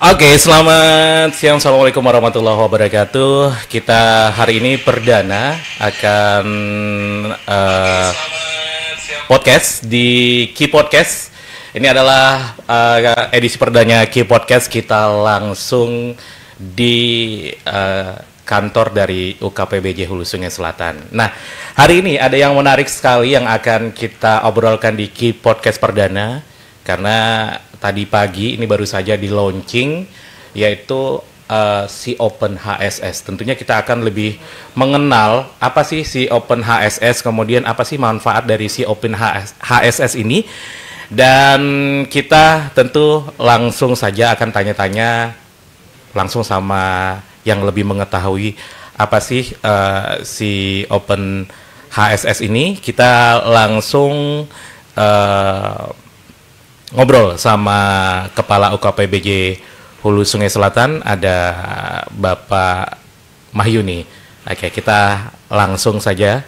Oke, selamat siang. Assalamualaikum warahmatullahi wabarakatuh. Kita hari ini perdana akan podcast di Ki Podcast. Ini adalah edisi perdana Ki Podcast. Kita langsung di kantor dari UKPBJ Hulu Sungai Selatan. Nah, hari ini ada yang menarik sekali yang akan kita obrolkan di Ki Podcast perdana. Karena tadi pagi ini baru saja di launching, yaitu si Open HSS. Tentunya kita akan lebih mengenal apa sih si Open HSS, kemudian apa sih manfaat dari si Open HSS ini. Dan kita tentu langsung saja akan tanya-tanya langsung sama yang lebih mengetahui apa sih si Open HSS ini. Kita langsung ngobrol sama Kepala UKPBJ Hulu Sungai Selatan, ada Bapak Mahyuni. Oke, kita langsung saja.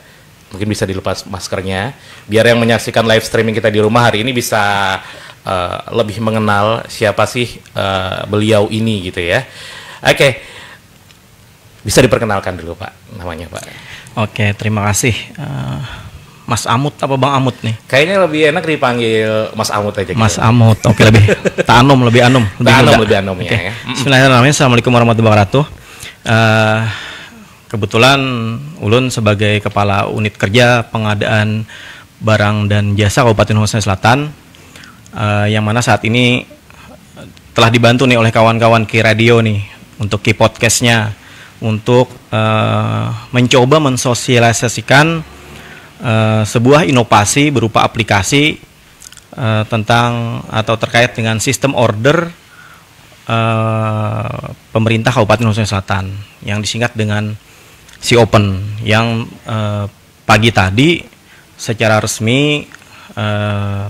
Mungkin bisa dilepas maskernya, biar yang menyaksikan live streaming kita di rumah hari ini bisa lebih mengenal siapa sih beliau ini gitu ya. Oke, bisa diperkenalkan dulu Pak, namanya Pak. Oke, terima kasih. Mas Amut apa Bang Amut nih? Kayaknya lebih enak dipanggil Mas Amut aja. Mas Amut, oke lebih Tanom, lebih anom. Lebih anom okay. Ya. Bismillahirrahmanirrahim. Assalamualaikum warahmatullahi wabarakatuh. Kebetulan Ulun sebagai Kepala Unit Kerja Pengadaan Barang dan Jasa Kabupaten Hulu Sungai Selatan, yang mana saat ini telah dibantu nih oleh kawan-kawan Ki Radio nih untuk Ki Podcastnya untuk mencoba mensosialisasikan sebuah inovasi berupa aplikasi tentang atau terkait dengan sistem order pemerintah Kabupaten Hulu Sungai Selatan yang disingkat dengan si Open, yang pagi tadi secara resmi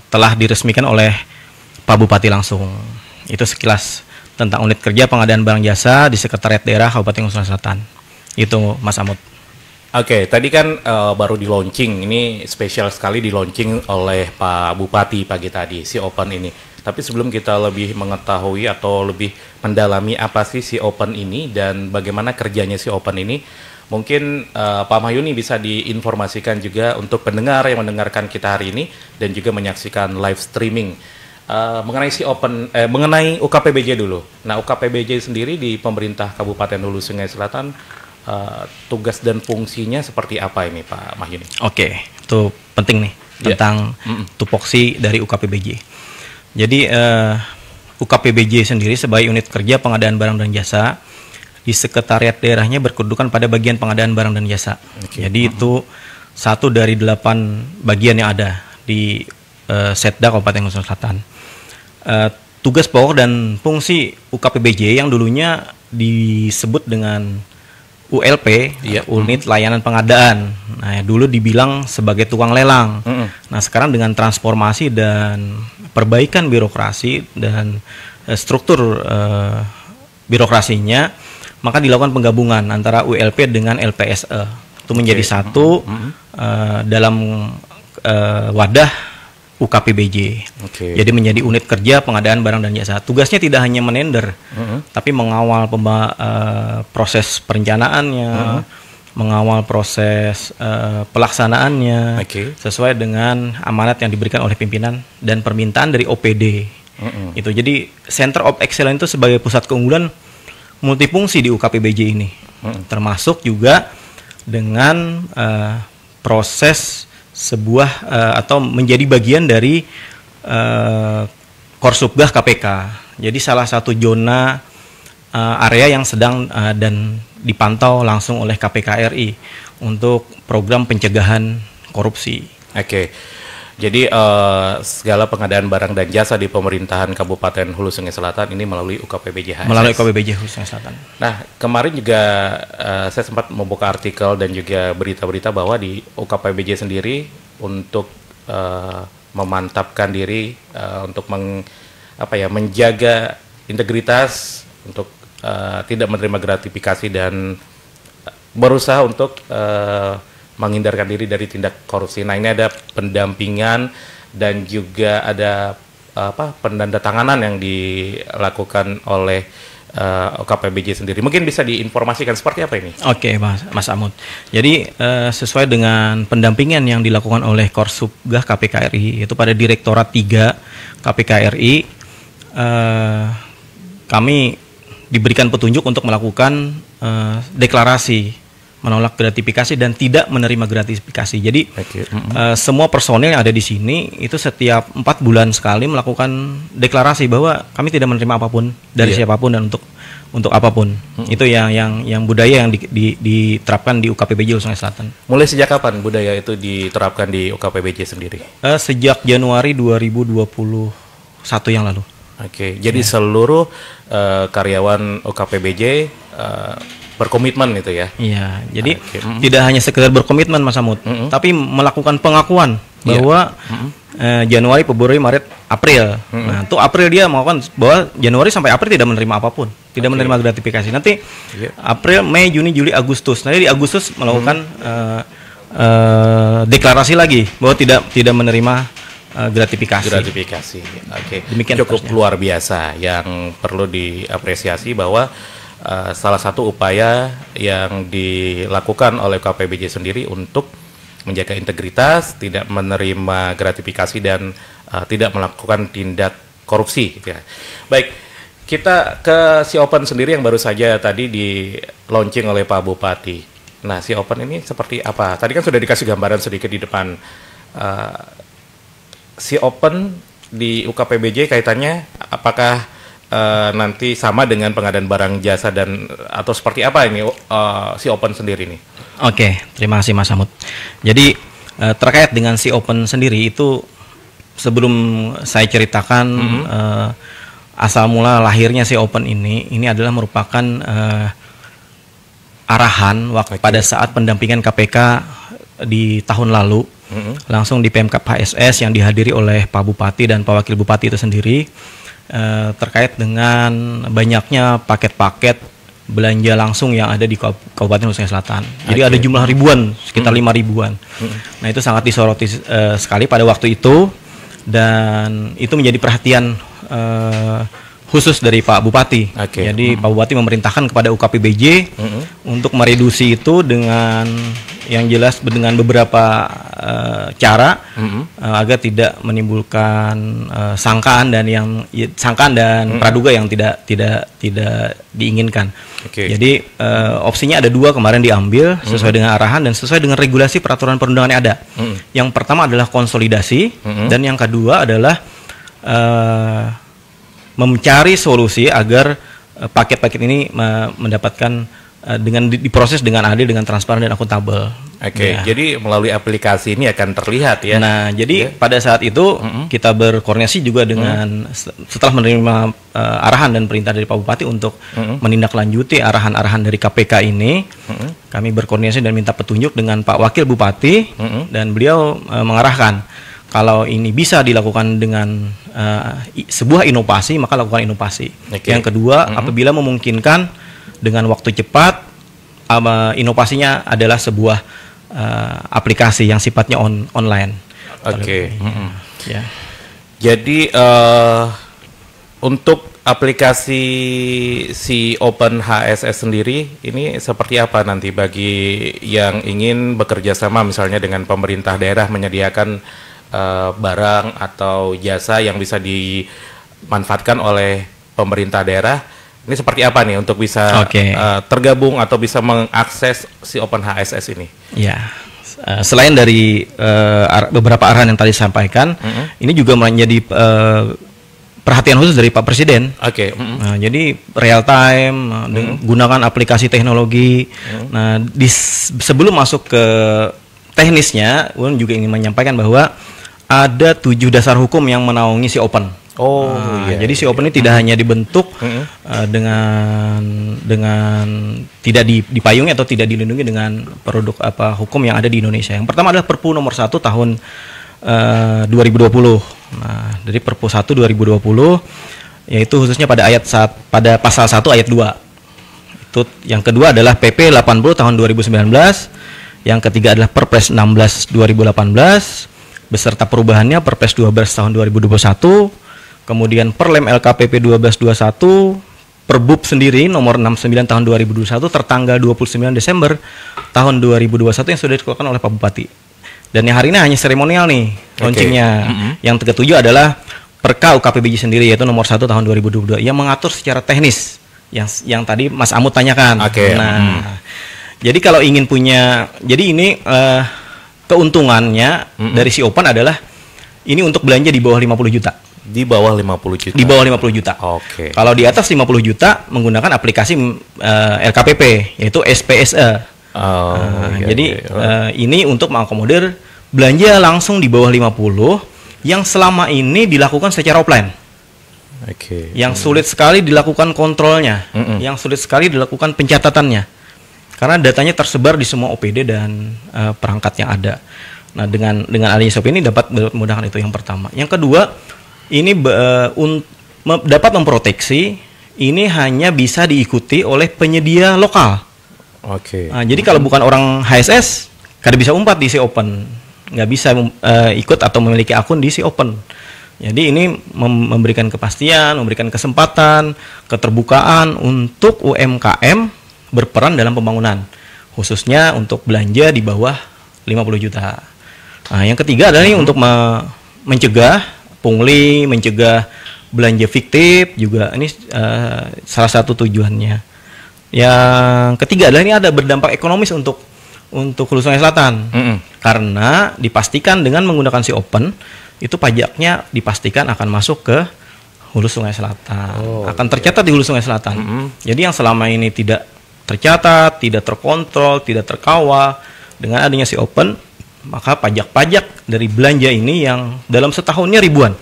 telah diresmikan oleh Pak Bupati langsung. Itu sekilas tentang unit kerja pengadaan barang jasa di Sekretariat Daerah Kabupaten Hulu Sungai Selatan. Itu Mas Amut. Oke, tadi kan baru di launching, ini spesial sekali di launching oleh Pak Bupati pagi tadi, si Open ini. Tapi sebelum kita lebih mengetahui atau lebih mendalami apa sih si Open ini dan bagaimana kerjanya si Open ini, mungkin Pak Mahyuni bisa diinformasikan juga untuk pendengar yang mendengarkan kita hari ini dan juga menyaksikan live streaming mengenai si Open, mengenai UKPBJ dulu. Nah, UKPBJ sendiri di pemerintah Kabupaten Hulu Sungai Selatan, tugas dan fungsinya seperti apa ini Pak Mahyuni? Oke, itu penting nih tentang tupoksi dari UKPBJ. Jadi UKPBJ sendiri sebagai unit kerja pengadaan barang dan jasa di sekretariat daerahnya berkedudukan pada bagian pengadaan barang dan jasa. Jadi itu satu dari 8 bagian yang ada di Setda Kabupaten Hulu Sungai Selatan. Tugas pokok dan fungsi UKPBJ yang dulunya disebut dengan ULP, unit layanan pengadaan. Nah, dulu dibilang sebagai tukang lelang. Nah, sekarang dengan transformasi dan perbaikan birokrasi dan struktur birokrasinya, maka dilakukan penggabungan antara ULP dengan LPSE. Itu menjadi satu dalam wadah UKPBJ. Jadi menjadi unit kerja pengadaan barang dan jasa. Tugasnya tidak hanya menender, tapi mengawal proses perencanaannya, mengawal proses pelaksanaannya, sesuai dengan amanat yang diberikan oleh pimpinan dan permintaan dari OPD. Itu jadi Center of Excellence itu sebagai pusat keunggulan multifungsi di UKPBJ ini, termasuk juga dengan proses sebuah atau menjadi bagian dari Korsubgah KPK. Jadi salah satu zona area yang sedang dan dipantau langsung oleh KPK RI untuk program pencegahan korupsi. Oke. Jadi segala pengadaan barang dan jasa di pemerintahan Kabupaten Hulu Sungai Selatan ini melalui UKPBJ HSS. Melalui UKPBJ Hulu Sungai Selatan. Nah, kemarin juga saya sempat membuka artikel dan juga berita-berita bahwa di UKPBJ sendiri untuk memantapkan diri untuk menjaga integritas, untuk tidak menerima gratifikasi dan berusaha untuk menghindarkan diri dari tindak korupsi. Nah, ini ada pendampingan dan juga ada pendandatanganan yang dilakukan oleh UKPBJ sendiri. Mungkin bisa diinformasikan seperti apa ini? Oke, Mas Amud. Jadi sesuai dengan pendampingan yang dilakukan oleh Korsubgah KPK RI, yaitu pada Direktorat 3 KPK RI, kami diberikan petunjuk untuk melakukan deklarasi menolak gratifikasi dan tidak menerima gratifikasi. Jadi semua personil yang ada di sini itu setiap 4 bulan sekali melakukan deklarasi bahwa kami tidak menerima apapun dari siapapun dan untuk apapun. Itu yang budaya yang diterapkan di UKPBJ Sungai Selatan. Mulai sejak kapan budaya itu diterapkan di UKPBJ sendiri? Sejak Januari 2021 yang lalu. Oke, jadi seluruh karyawan UKPBJ berkomitmen itu ya? Iya, jadi tidak hanya sekedar berkomitmen Mas Amud, tapi melakukan pengakuan bahwa Januari, Februari, Maret, April. Nah, tuh April dia melakukan bahwa Januari sampai April tidak menerima apapun, tidak menerima gratifikasi. Nanti April, Mei, Juni, Juli, Agustus. Nanti di Agustus melakukan deklarasi lagi bahwa tidak menerima gratifikasi. Oke. Demikian cukup luar biasa yang perlu diapresiasi bahwa salah satu upaya yang dilakukan oleh KPBJ sendiri untuk menjaga integritas, tidak menerima gratifikasi dan tidak melakukan tindak korupsi gitu ya. Baik, kita ke Si Open sendiri yang baru saja tadi di launching oleh Pak Bupati. Nah, Si Open ini seperti apa? Tadi kan sudah dikasih gambaran sedikit di depan. Si Open di UKPBJ kaitannya apakah nanti sama dengan pengadaan barang jasa dan atau seperti apa ini Si Open sendiri nih? Oke, terima kasih Mas Amud. Jadi terkait dengan Si Open sendiri itu sebelum saya ceritakan asal mula lahirnya Si Open ini adalah merupakan arahan pada saat pendampingan KPK di tahun lalu langsung di PMK HSS yang dihadiri oleh Pak Bupati dan Pak Wakil Bupati itu sendiri. Terkait dengan banyaknya paket-paket belanja langsung yang ada di Kabupaten Sungai Selatan. Jadi ada jumlah ribuan, sekitar 5 ribuan. Nah, itu sangat disoroti sekali pada waktu itu dan itu menjadi perhatian khusus dari Pak Bupati. Jadi Pak Bupati memerintahkan kepada UKPBJ untuk mereduksi itu dengan yang jelas dengan beberapa cara agar tidak menimbulkan sangkaan dan praduga yang tidak diinginkan. Jadi opsinya ada 2 kemarin diambil sesuai dengan arahan dan sesuai dengan regulasi peraturan perundangan yang ada. Yang pertama adalah konsolidasi dan yang kedua adalah mencari solusi agar paket-paket ini mendapatkan dengan diproses dengan adil, dengan transparan dan akuntabel. Jadi melalui aplikasi ini akan terlihat ya. Nah, jadi pada saat itu kita berkoordinasi juga dengan setelah menerima arahan dan perintah dari Pak Bupati untuk menindaklanjuti arahan-arahan dari KPK ini, kami berkoordinasi dan minta petunjuk dengan Pak Wakil Bupati dan beliau mengarahkan kalau ini bisa dilakukan dengan sebuah inovasi, maka lakukan inovasi. Yang kedua, apabila memungkinkan dengan waktu cepat, inovasinya adalah sebuah aplikasi yang sifatnya online. Jadi untuk aplikasi Si Open HSS sendiri ini seperti apa nanti bagi yang ingin bekerja sama misalnya dengan pemerintah daerah menyediakan barang atau jasa yang bisa dimanfaatkan oleh pemerintah daerah? Ini seperti apa nih untuk bisa tergabung atau bisa mengakses Si Open HSS ini? Ya, selain dari beberapa arahan yang tadi disampaikan, ini juga menjadi perhatian khusus dari Pak Presiden. Nah, jadi real time, gunakan aplikasi teknologi. Nah, sebelum masuk ke teknisnya, Ulun juga ingin menyampaikan bahwa ada 7 dasar hukum yang menaungi Si Open. Jadi Si Open ini tidak hanya dibentuk dengan tidak dipayungi atau tidak dilindungi dengan produk hukum yang ada di Indonesia. Yang pertama adalah Perpu nomor 1 tahun 2020. Nah, dari Perpu 1 2020 yaitu khususnya pada pasal 1 ayat 2. Itu yang kedua adalah PP 80 tahun 2019. Yang ketiga adalah Perpres 16 2018 beserta perubahannya Perpres 12 tahun 2021. kemudian Perlem LKPP 1221, Perbub sendiri nomor 69 tahun 2021 tertanggal 29 Desember tahun 2021 yang sudah dikeluarkan oleh Pak Bupati. Dan yang hari ini hanya seremonial nih launchingnya. Yang ketujuh adalah Perka UKPBJ sendiri, yaitu nomor 1 tahun 2022 yang mengatur secara teknis yang tadi Mas Amut tanyakan. Jadi kalau ingin punya, jadi ini keuntungannya dari si Open adalah ini untuk belanja di bawah 50 juta. Di bawah 50 juta. Di bawah 50 juta. Oke. Kalau di atas 50 juta menggunakan aplikasi LKPP yaitu SPSE. Jadi ini untuk mengakomodir belanja langsung di bawah 50 yang selama ini dilakukan secara offline. Yang sulit sekali dilakukan kontrolnya, yang sulit sekali dilakukan pencatatannya. Karena datanya tersebar di semua OPD dan perangkat yang ada. Nah, dengan adanya SOP ini dapat memudahkan, itu yang pertama. Yang kedua, ini dapat memproteksi, ini hanya bisa diikuti oleh penyedia lokal. Nah, jadi kalau bukan orang HSS, kada bisa umpat di si Open, nggak bisa ikut atau memiliki akun di si Open. Jadi ini memberikan kepastian, memberikan kesempatan, keterbukaan untuk UMKM berperan dalam pembangunan, khususnya untuk belanja di bawah 50 juta. Nah, yang ketiga adalah ini untuk mencegah pungli, mencegah belanja fiktif juga, ini salah satu tujuannya. Yang ketiga adalah ini ada berdampak ekonomis untuk Hulu Sungai Selatan, karena dipastikan dengan menggunakan si Open itu pajaknya dipastikan akan masuk ke Hulu Sungai Selatan, akan tercatat di Hulu Sungai Selatan. Jadi yang selama ini tidak tercatat, tidak terkontrol, tidak terkawal, dengan adanya si Open, maka pajak-pajak dari belanja ini yang dalam setahunnya ribuan,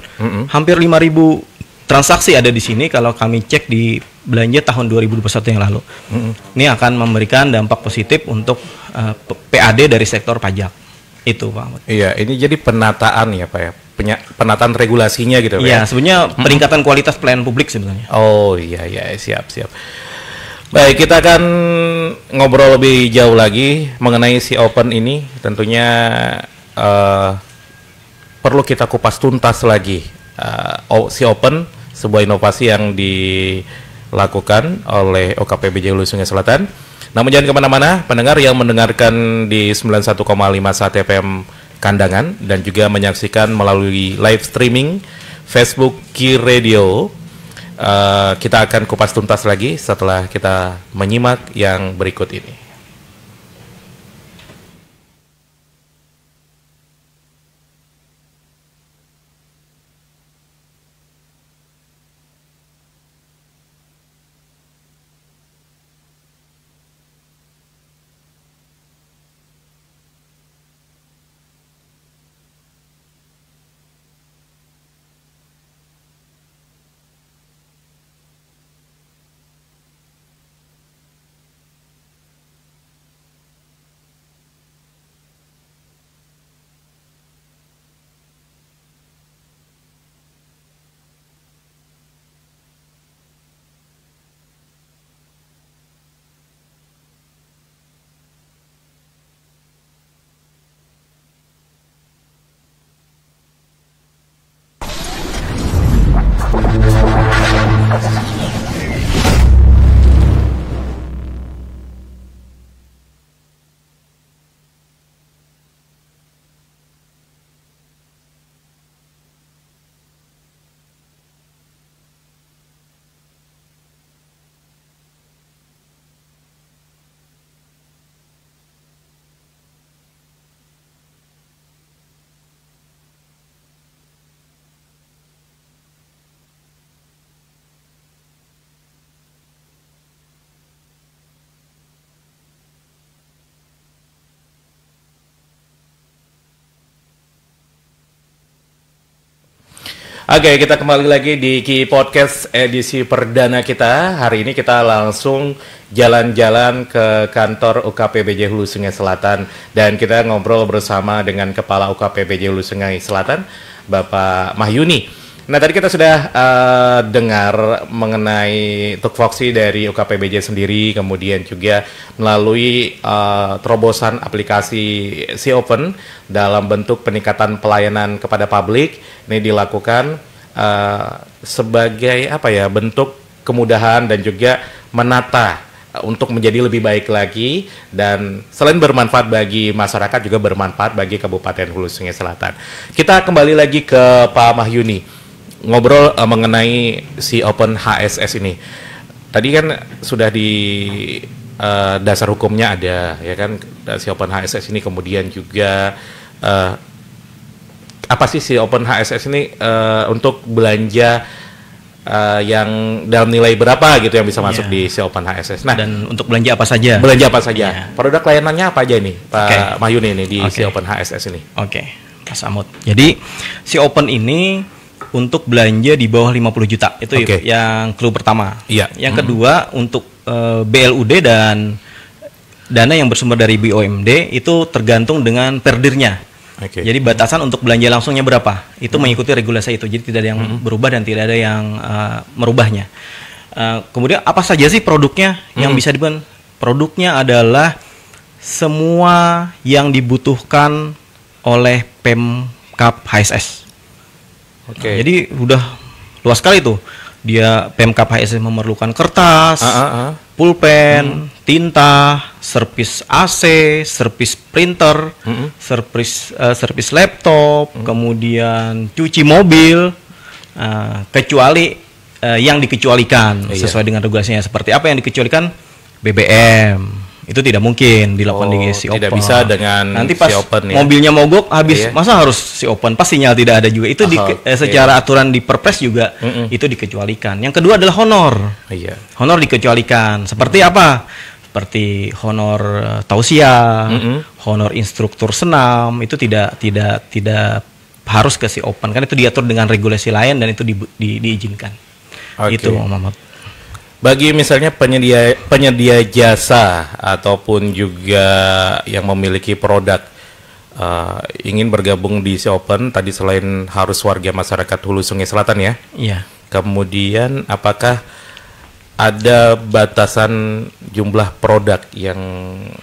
hampir 5.000 transaksi ada di sini kalau kami cek di belanja tahun 2021 yang lalu. Ini akan memberikan dampak positif untuk PAD dari sektor pajak. Itu Pak. Iya, ini jadi penataan ya Pak ya, penataan regulasinya gitu Pak. Iya, sebenarnya peningkatan kualitas pelayanan publik sebenarnya. Oh iya, siap. Baik, kita akan ngobrol lebih jauh lagi mengenai si Open ini. Tentunya perlu kita kupas tuntas lagi. Si Open, sebuah inovasi yang dilakukan oleh OKPBJ Hulu Sungai Selatan. Namun jangan kemana-mana, pendengar yang mendengarkan di 91,51 FM Kandangan dan juga menyaksikan melalui live streaming Facebook Ki Radio. Kita akan kupas tuntas lagi setelah kita menyimak yang berikut ini. Oke, kita kembali lagi di Ki Podcast edisi perdana kita. Hari ini kita langsung jalan-jalan ke kantor UKPBJ Hulu Sungai Selatan dan kita ngobrol bersama dengan Kepala UKPBJ Hulu Sungai Selatan, Bapak Mahyuni. Nah, tadi kita sudah dengar mengenai tupoksi dari UKPBJ sendiri, kemudian juga melalui terobosan aplikasi Si Open dalam bentuk peningkatan pelayanan kepada publik. Ini dilakukan sebagai apa ya, bentuk kemudahan dan juga menata untuk menjadi lebih baik lagi, dan selain bermanfaat bagi masyarakat juga bermanfaat bagi Kabupaten Hulu Sungai Selatan. Kita kembali lagi ke Pak Mahyuni, ngobrol mengenai si Open HSS ini. Tadi kan sudah di dasar hukumnya ada, ya kan, si Open HSS ini, kemudian juga apa sih si Open HSS ini untuk belanja yang dalam nilai berapa gitu yang bisa masuk di si Open HSS. Nah, dan untuk belanja apa saja? Belanja apa saja? Produk layanannya apa aja nih, Pak Mahyuni ini di si Open HSS ini? Mas Amut. Jadi si Open ini untuk belanja di bawah 50 juta itu yang clue pertama. Yang kedua untuk BLUD dan dana yang bersumber dari BUMD itu tergantung dengan perdirnya. Jadi batasan untuk belanja langsungnya berapa itu mengikuti regulasi itu. Jadi tidak ada yang berubah dan tidak ada yang merubahnya. Kemudian apa saja sih produknya yang bisa dibeli? Produknya adalah semua yang dibutuhkan oleh Pemkab HSS. Jadi udah luas sekali tuh. Dia Pemkab HSS memerlukan kertas, pulpen, tinta, servis AC, servis printer, servis laptop, kemudian cuci mobil, kecuali yang dikecualikan sesuai dengan regulasinya. Seperti apa yang dikecualikan? BBM. Itu tidak mungkin dilakukan di si Open. Tidak bisa dengan nanti pas si Open, mobilnya mogok habis, masa harus si Open? Pas sinyal tidak ada juga. Itu secara aturan di Perpres juga itu dikecualikan. Yang kedua adalah honor. Honor dikecualikan. Seperti apa? Seperti honor tausiah, honor instruktur senam, itu tidak harus ke si Open, kan itu diatur dengan regulasi lain dan itu diizinkan. Itu Muhammad. Bagi misalnya penyedia jasa ataupun juga yang memiliki produk ingin bergabung di si Open, tadi selain harus warga masyarakat Hulu Sungai Selatan ya. Kemudian apakah ada batasan jumlah produk yang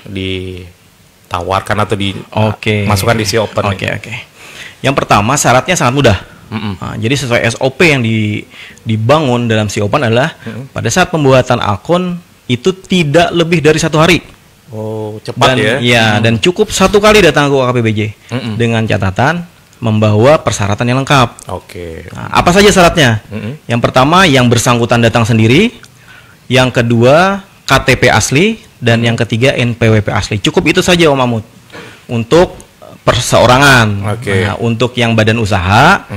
ditawarkan atau dimasukkan di si Open? Yang pertama, syaratnya sangat mudah. Jadi sesuai SOP yang dibangun dalam si Open adalah pada saat pembuatan akun itu tidak lebih dari 1 hari. Cepat dan cukup 1 kali datang ke UKPBJ dengan catatan membawa persyaratan yang lengkap. Apa saja syaratnya? Yang pertama, yang bersangkutan datang sendiri. Yang kedua, KTP asli, dan yang ketiga NPWP asli. Cukup itu saja Om Mahmud untuk perseorangan. Untuk yang badan usaha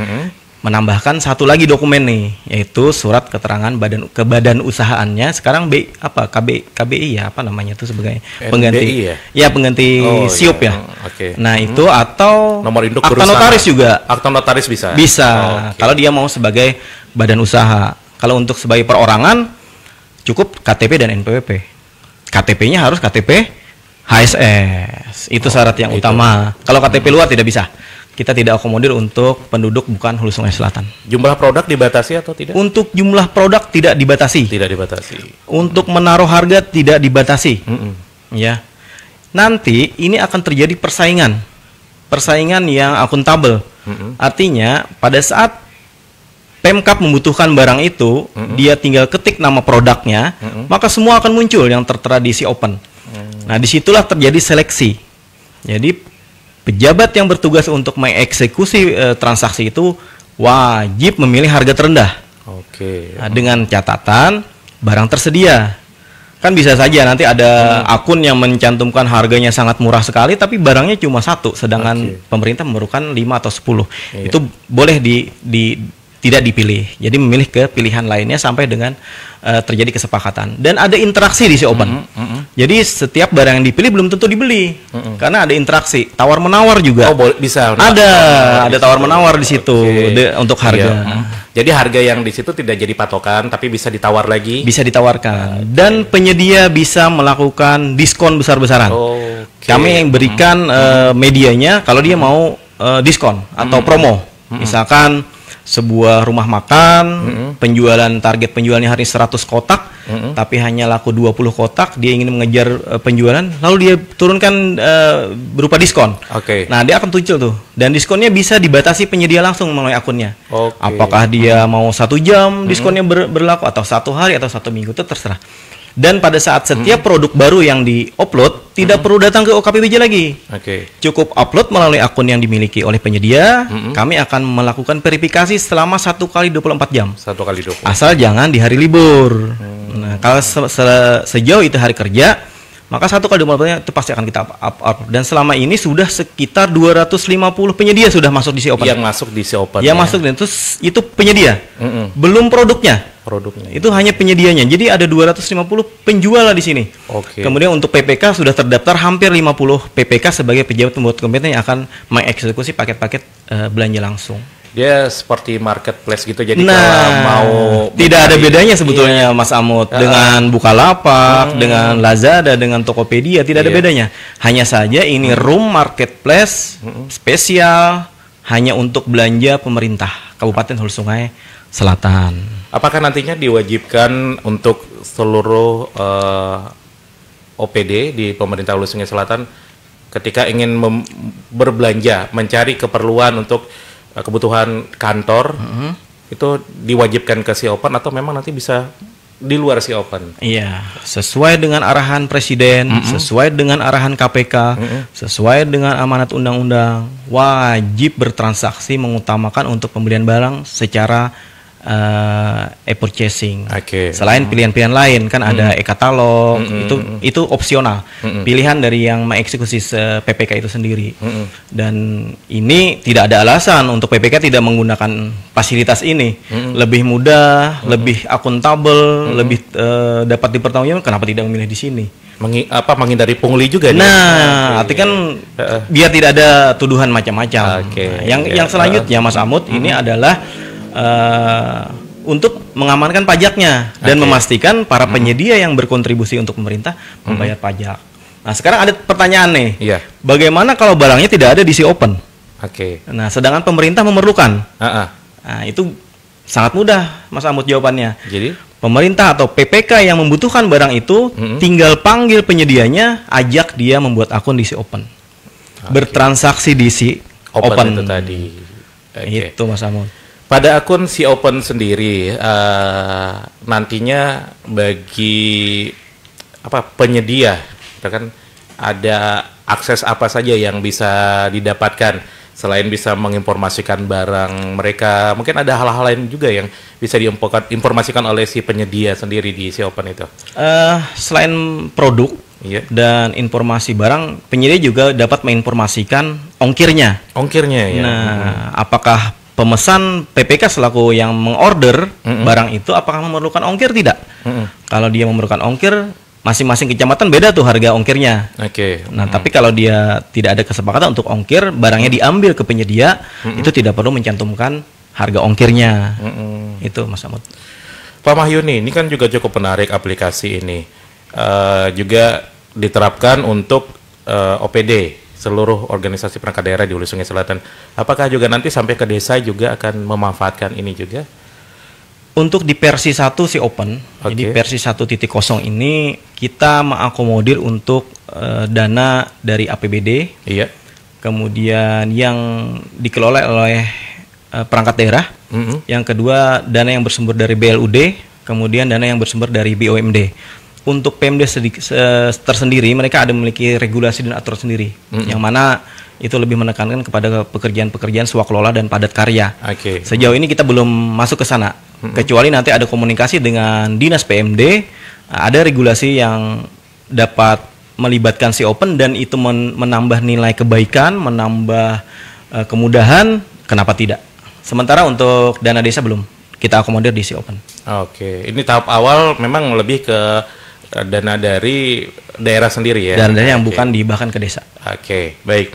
menambahkan 1 lagi dokumen nih, yaitu surat keterangan badan usahaannya. Sekarang KBI ya, apa namanya itu sebagai pengganti pengganti SIUP ya. Nah itu, atau nomor induk akta notaris juga. Akta notaris bisa. Kalau dia mau sebagai badan usaha. Kalau untuk sebagai perorangan cukup KTP dan NPWP. KTP-nya harus KTP HSS. Itu syarat yang utama. Kalau KTP luar tidak bisa. Kita tidak akomodir untuk penduduk bukan Hulu Sungai Selatan. Jumlah produk dibatasi atau tidak? Untuk jumlah produk tidak dibatasi. Untuk menaruh harga tidak dibatasi. Nanti ini akan terjadi persaingan yang akuntabel. Artinya pada saat Pemkab membutuhkan barang itu, dia tinggal ketik nama produknya, maka semua akan muncul yang tertera di si Open. Nah, disitulah terjadi seleksi. Jadi pejabat yang bertugas untuk mengeksekusi transaksi itu wajib memilih harga terendah. Nah, dengan catatan barang tersedia. Kan bisa saja nanti ada akun yang mencantumkan harganya sangat murah sekali, tapi barangnya cuma 1, sedangkan pemerintah memerlukan 5 atau 10. Itu boleh tidak dipilih. Jadi memilih ke pilihan lainnya sampai dengan terjadi kesepakatan. Dan ada interaksi di si Open. Jadi setiap barang yang dipilih belum tentu dibeli. Karena ada interaksi, tawar-menawar juga. Bisa. Ada tawar-menawar di situ untuk harga. Jadi harga yang di situ tidak jadi patokan, tapi bisa ditawar lagi. Bisa ditawarkan. Dan penyedia bisa melakukan diskon besar-besaran. Kami yang berikan medianya kalau dia mau diskon atau promo. Misalkan sebuah rumah makan, target penjualannya hari 100 kotak, tapi hanya laku 20 kotak, dia ingin mengejar penjualan, lalu dia turunkan berupa diskon. Nah, dia akan muncul tuh, dan diskonnya bisa dibatasi penyedia langsung melalui akunnya. Apakah dia mau 1 jam diskonnya berlaku, atau 1 hari, atau 1 minggu, itu terserah. Dan pada saat setiap produk baru yang di-upload, tidak perlu datang ke OKPBJ lagi. Cukup upload melalui akun yang dimiliki oleh penyedia, kami akan melakukan verifikasi selama 1 kali 24 jam. 1 kali 24. Asal jangan di hari libur. Nah, kalau sejauh itu hari kerja, maka 1 kali 24 jam itu pasti akan kita upload. Dan selama ini sudah sekitar 250 penyedia sudah masuk di si Open. Yang masuk di si Open. Yang masuk, dan itu penyedia. Belum produknya. Itu hanya penyedianya. Jadi ada 250 penjual di sini. Kemudian untuk PPK sudah terdaftar hampir 50 PPK sebagai pejabat pembuat konten yang akan mengeksekusi paket-paket belanja langsung. Dia seperti marketplace gitu. Jadi kalau mau tidak ada bedanya sebetulnya, Mas Amut, dengan Bukalapak, dengan Lazada, dengan Tokopedia, tidak ada bedanya. Hanya saja ini room marketplace spesial hanya untuk belanja pemerintah Kabupaten Hulu Sungai Selatan. Apakah nantinya diwajibkan untuk seluruh OPD di pemerintah Hulu Sungai Selatan ketika ingin berbelanja, mencari keperluan untuk kebutuhan kantor, itu diwajibkan ke si Open, atau memang nanti bisa di luar si Open? Iya, sesuai dengan arahan Presiden, sesuai dengan arahan KPK, sesuai dengan amanat undang-undang, wajib bertransaksi mengutamakan untuk pembelian barang secara e-purchasing. Selain pilihan-pilihan lain, kan ada e-katalog, itu opsional, pilihan dari yang mengeksekusi PPK itu sendiri. Dan ini tidak ada alasan untuk PPK tidak menggunakan fasilitas ini. Lebih mudah, lebih akuntabel, lebih dapat dipertanggungjawabkan. Kenapa tidak memilih di sini? Menghindari pungli juga. Artinya kan biar tidak ada tuduhan macam-macam. Yang selanjutnya, Mas Amut, ini adalah untuk mengamankan pajaknya dan memastikan para penyedia yang berkontribusi untuk pemerintah membayar pajak. Nah, sekarang ada pertanyaan nih, bagaimana kalau barangnya tidak ada di si Open? Nah, sedangkan pemerintah memerlukan. Nah, itu sangat mudah, Mas Amut, jawabannya. Jadi pemerintah atau PPK yang membutuhkan barang itu tinggal panggil penyedianya, ajak dia membuat akun di si Open, bertransaksi di si Open itu tadi. Itu, Mas Amut. Pada akun si Open sendiri, nantinya bagi penyedia, kan ada akses apa saja yang bisa didapatkan selain bisa menginformasikan barang mereka? Mungkin ada hal-hal lain juga yang bisa diinformasikan oleh si penyedia sendiri di si Open itu. Selain produk dan informasi barang, penyedia juga dapat menginformasikan ongkirnya. Nah, apakah pemesan PPK selaku yang mengorder barang itu apakah memerlukan ongkir tidak? Kalau dia memerlukan ongkir, masing-masing kecamatan beda tuh harga ongkirnya. Nah, tapi kalau dia tidak ada kesepakatan untuk ongkir, barangnya diambil ke penyedia, itu tidak perlu mencantumkan harga ongkirnya. Itu, Mas Amut. Pak Mahyuni, ini kan juga cukup menarik aplikasi ini. Juga diterapkan untuk OPD, seluruh organisasi perangkat daerah di Hulu Sungai Selatan. Apakah juga nanti sampai ke desa juga akan memanfaatkan ini juga? Untuk di versi 1 si Open, jadi versi 1.0 ini kita mengakomodir untuk dana dari APBD, kemudian yang dikelola oleh perangkat daerah, yang kedua dana yang bersumber dari BLUD, kemudian dana yang bersumber dari BUMD. Untuk PMD tersendiri, mereka ada memiliki regulasi dan aturan sendiri, yang mana itu lebih menekankan kepada pekerjaan-pekerjaan swakelola dan padat karya. Sejauh ini kita belum masuk ke sana, kecuali nanti ada komunikasi dengan Dinas PMD, ada regulasi yang dapat melibatkan si Open dan itu menambah nilai kebaikan, menambah kemudahan, kenapa tidak? Sementara untuk dana desa belum kita akomodir di si Open. Ini tahap awal memang lebih ke dana dari daerah sendiri ya? Dana yang bukan dihibahkan ke desa. Baik.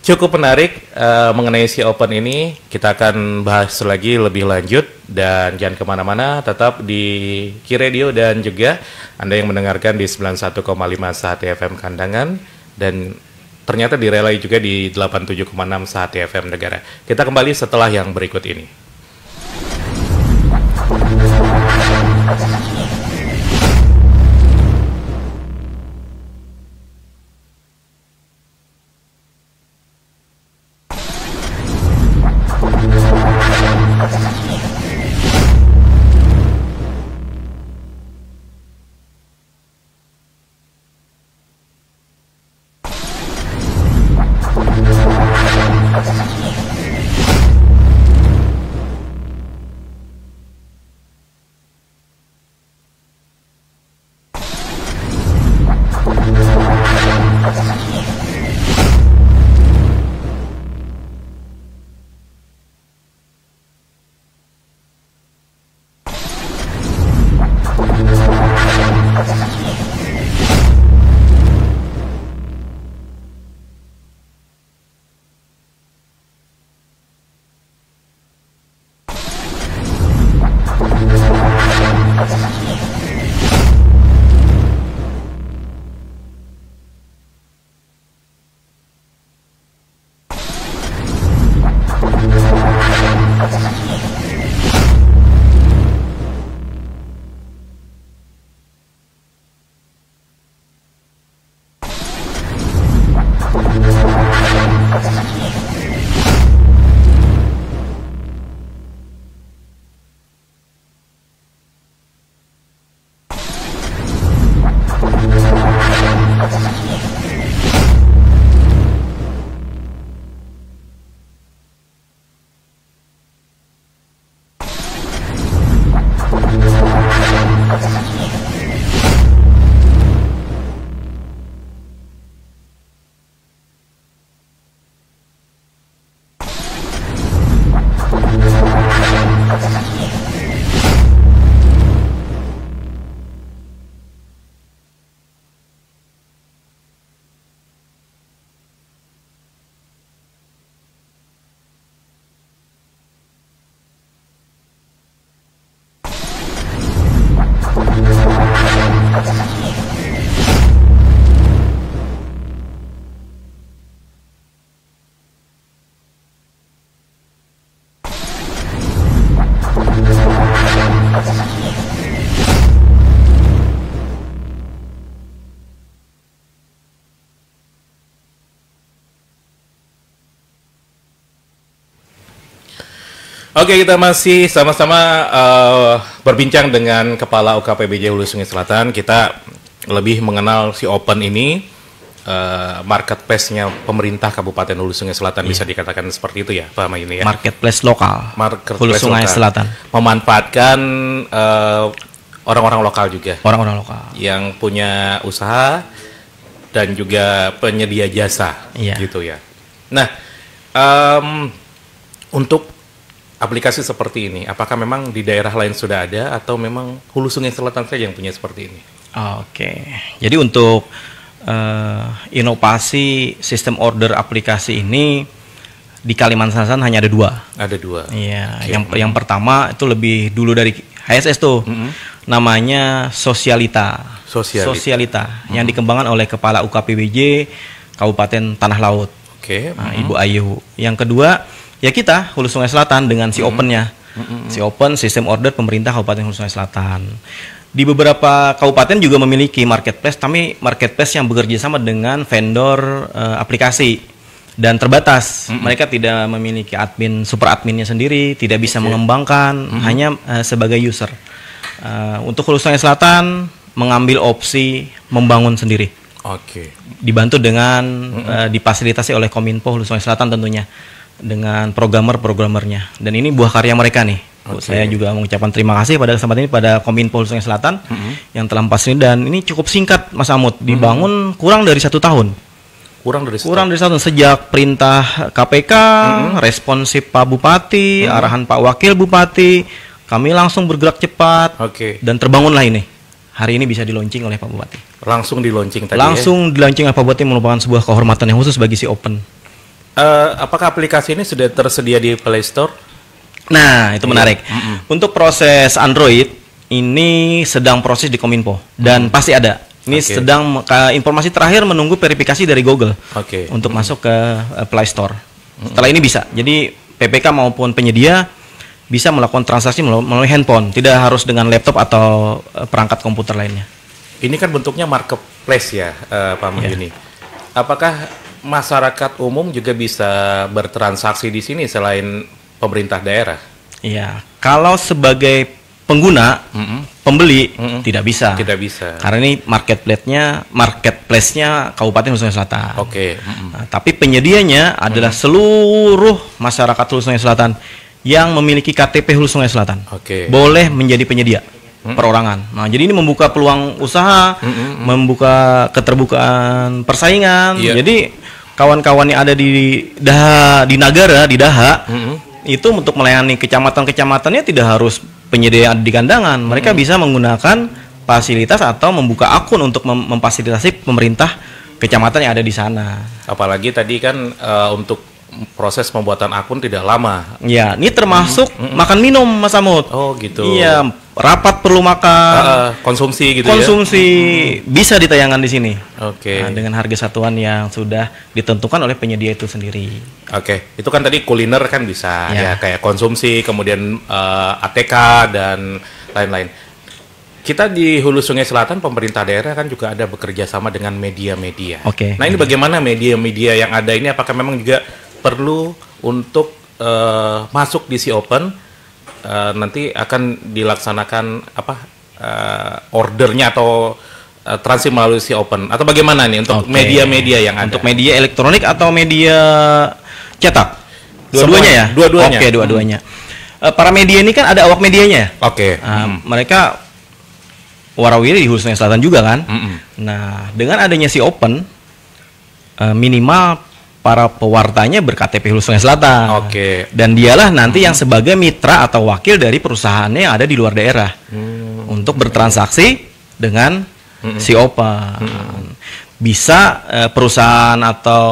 Cukup menarik mengenai si Open ini. Kita akan bahas lagi lebih lanjut. Dan jangan kemana-mana, tetap di Ki Radio dan juga Anda yang mendengarkan di 91,5 Sahati FM Kandangan. Dan ternyata direlay juga di 87,6 Sahati FM Negara. Kita kembali setelah yang berikut ini. Oke, kita masih sama-sama berbincang dengan Kepala UKPBJ Hulu Sungai Selatan. Kita lebih mengenal si Open ini, marketplace-nya pemerintah Kabupaten Hulu Sungai Selatan, bisa dikatakan seperti itu ya, Pak Mayuni ya? Marketplace lokal, Hulu Sungai Selatan. Memanfaatkan orang-orang lokal juga. Orang-orang lokal. Yang punya usaha dan juga penyedia jasa, gitu ya. Nah, untuk aplikasi seperti ini, apakah memang di daerah lain sudah ada atau memang Hulu Sungai Selatan saja yang punya seperti ini? Oke, jadi untuk inovasi sistem order aplikasi ini di Kalimantan Selatan hanya ada 2. Ada 2. Iya, yang pertama itu lebih dulu dari HSS tuh, namanya Sosialita. Yang dikembangkan oleh Kepala UKPBJ Kabupaten Tanah Laut. Ibu Ayu. Yang kedua, ya kita Hulu Sungai Selatan dengan si Open-nya. Si Open sistem order pemerintah Kabupaten Hulu Sungai Selatan. Di beberapa kabupaten juga memiliki marketplace, tapi marketplace yang bekerja sama dengan vendor aplikasi dan terbatas. Mereka tidak memiliki super adminnya sendiri, tidak bisa mengembangkan, hanya sebagai user. Untuk Hulu Sungai Selatan mengambil opsi membangun sendiri. Dibantu dengan difasilitasi oleh Kominfo Hulu Sungai Selatan tentunya, dengan programmernya, dan ini buah karya mereka nih. Saya juga mengucapkan terima kasih pada kesempatan ini pada Kominfo Hulu Sungai Selatan yang telah memfasilitasi, dan ini cukup singkat Mas Amut, dibangun kurang dari 1 tahun. Kurang dari 1 tahun sejak perintah KPK, responsif Pak Bupati, arahan Pak Wakil Bupati, kami langsung bergerak cepat, dan terbangunlah ini. Hari ini bisa di-launching oleh Pak Bupati. Langsung di-launching tadi. Langsung di-launching oleh Pak Bupati, merupakan sebuah kehormatan yang khusus bagi si Open. Apakah aplikasi ini sudah tersedia di Play Store? Nah, itu menarik. Untuk proses Android ini sedang proses di Kominfo dan pasti ada. Ini sedang informasi terakhir menunggu verifikasi dari Google untuk masuk ke Play Store. Setelah ini bisa. Jadi PPK maupun penyedia bisa melakukan transaksi melalui handphone, tidak harus dengan laptop atau perangkat komputer lainnya. Ini kan bentuknya marketplace ya, Pak Mayuni. Apakah masyarakat umum juga bisa bertransaksi di sini selain pemerintah daerah? Iya, kalau sebagai pengguna, pembeli tidak bisa. Tidak bisa. Karena ini marketplace-nya Kabupaten Hulu Sungai Selatan. Nah, tapi penyedianya adalah seluruh masyarakat Hulu Sungai Selatan yang memiliki KTP Hulu Sungai Selatan. Boleh menjadi penyedia perorangan. Nah, jadi ini membuka peluang usaha, membuka keterbukaan persaingan. Jadi kawan-kawan yang ada di Nagara, di Daha, itu untuk melayani kecamatan-kecamatannya tidak harus penyedia di kandangan. Mereka bisa menggunakan fasilitas atau membuka akun untuk memfasilitasi pemerintah kecamatan yang ada di sana. Apalagi tadi kan untuk proses pembuatan akun tidak lama. Ya, ini termasuk makan minum, Mas Amut. Oh gitu. Iya, rapat perlu makan. Konsumsi gitu konsumsi ya? Bisa ditayangkan di sini. Nah, dengan harga satuan yang sudah ditentukan oleh penyedia itu sendiri. Itu kan tadi kuliner kan bisa ya kayak konsumsi, kemudian ATK dan lain-lain. Kita di Hulu Sungai Selatan, pemerintah daerah kan juga ada bekerja sama dengan media-media. Nah, ini bagaimana media-media yang ada ini, apakah memang juga perlu untuk masuk di si Open, nanti akan dilaksanakan ordernya atau transaksi melalui si Open, atau bagaimana nih untuk media-media yang ada? Untuk media elektronik atau media cetak? Dua-duanya ya? Dua-duanya. Dua-duanya. para media ini kan ada awak medianya. Oke. Mereka warawiri di Hulu Sungai Selatan juga kan. Nah, dengan adanya si Open, minimal para pewartanya berKTP Hulu Sungai Selatan. Oke. Dan dialah nanti yang sebagai mitra atau wakil dari perusahaannya yang ada di luar daerah untuk bertransaksi dengan si Open. Bisa perusahaan atau